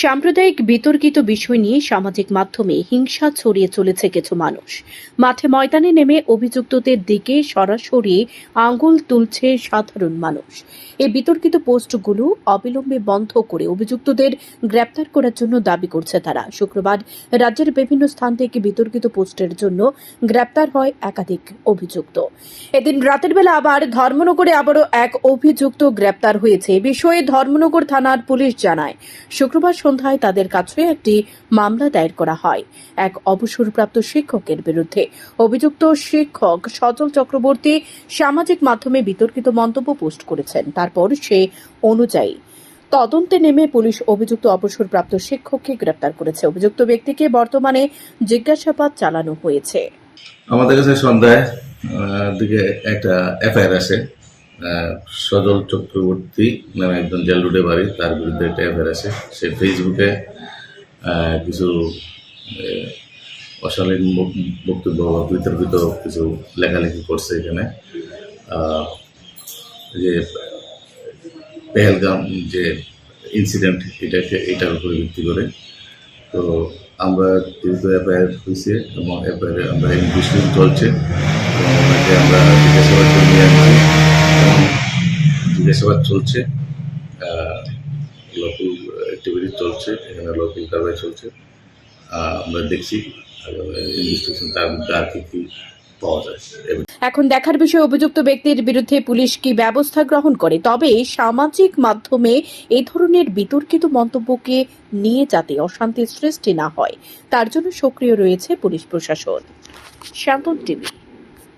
সাম্প্রদায়িক বিতর্কিত বিষয় নিয়ে সামাজিক মাধ্যমে হিংসা ছড়িয়ে চলেছে কিছু মানুষ। মাঠে ময়দানে নেমে অভিযুক্তদের দিকে সরাসরি আঙুল তুলছে সাধারণ মানুষ। এই বিতর্কিত পোস্টগুলো অবিলম্বে বন্ধ করে অভিযুক্তদের গ্রেপ্তার করার জন্য দাবি করছে তারা। শুক্রবার রাজ্যের বিভিন্ন স্থান থেকে বিতর্কিত পোস্টের জন্য গ্রেপ্তার হয় একাধিক অভিযুক্ত। এদিন রাতের বেলা আবার ধর্মনগরে আবারও এক অভিযুক্ত গ্রেপ্তার হয়েছে। এ বিষয়ে ধর্মনগর থানার পুলিশ জানায়, শুক্রবার সন্ধ্যায় তাদের কাছে একটি মামলা দায়ের করা হয় এক অবসরপ্রাপ্ত শিক্ষকের বিরুদ্ধে। অভিযুক্ত শিক্ষক সজল চক্রবর্তী সামাজিক মাধ্যমে বিতর্কিত মন্তব্য পোস্ট করেছেন। তারপর সে অনুযায়ী তদন্তে নেমে পুলিশ অভিযুক্ত অবসরপ্রাপ্ত শিক্ষককে গ্রেপ্তার করেছে। অভিযুক্ত ব্যক্তিকে বর্তমানে জিজ্ঞাসাবাদ চালানো হয়েছে। আমাদের কাছে সন্ধ্যায় দিকে একটা এফআইআর আছে। সজল চক্রবর্তী নামে একজন জেল রোডে বাড়ি, তার বিরুদ্ধে একটা এফআইআর আছে। সে ফেসবুকে কিছু অশালীন বক্তব্য বা বিতর্কিত কিছু লেখালেখি করছে। এখানে যে পেহেলগাম যে ইনসিডেন্ট এটার উপরে ভিত্তি করে তো আমরা যেহেতু এফআইআর হয়েছে এবং এফআইআর আমরা ইনভেস্টিগেশন চলছে এবং ওনাকে আমরা জিজ্ঞাসাবাদ করে নিয়ে আসছি এবং জিজ্ঞাসাবাদ চলছে, লোকাল অ্যাক্টিভিটি চলছে, এখানে লোকাল কারবাই চলছে। আমরা দেখছি ইনভেস্টিগেশন তার মধ্যে আর কি পাওয়া যায়। এখন দেখার বিষয় অভিযুক্ত ব্যক্তির বিরুদ্ধে পুলিশ কি ব্যবস্থা গ্রহণ করে। তবে সামাজিক মাধ্যমে এই ধরনের বিতর্কিত মন্তব্যকে নিয়ে যাতে অশান্তির সৃষ্টি না হয় তার জন্য সক্রিয় রয়েছে পুলিশ প্রশাসন। শান্তন টিভি।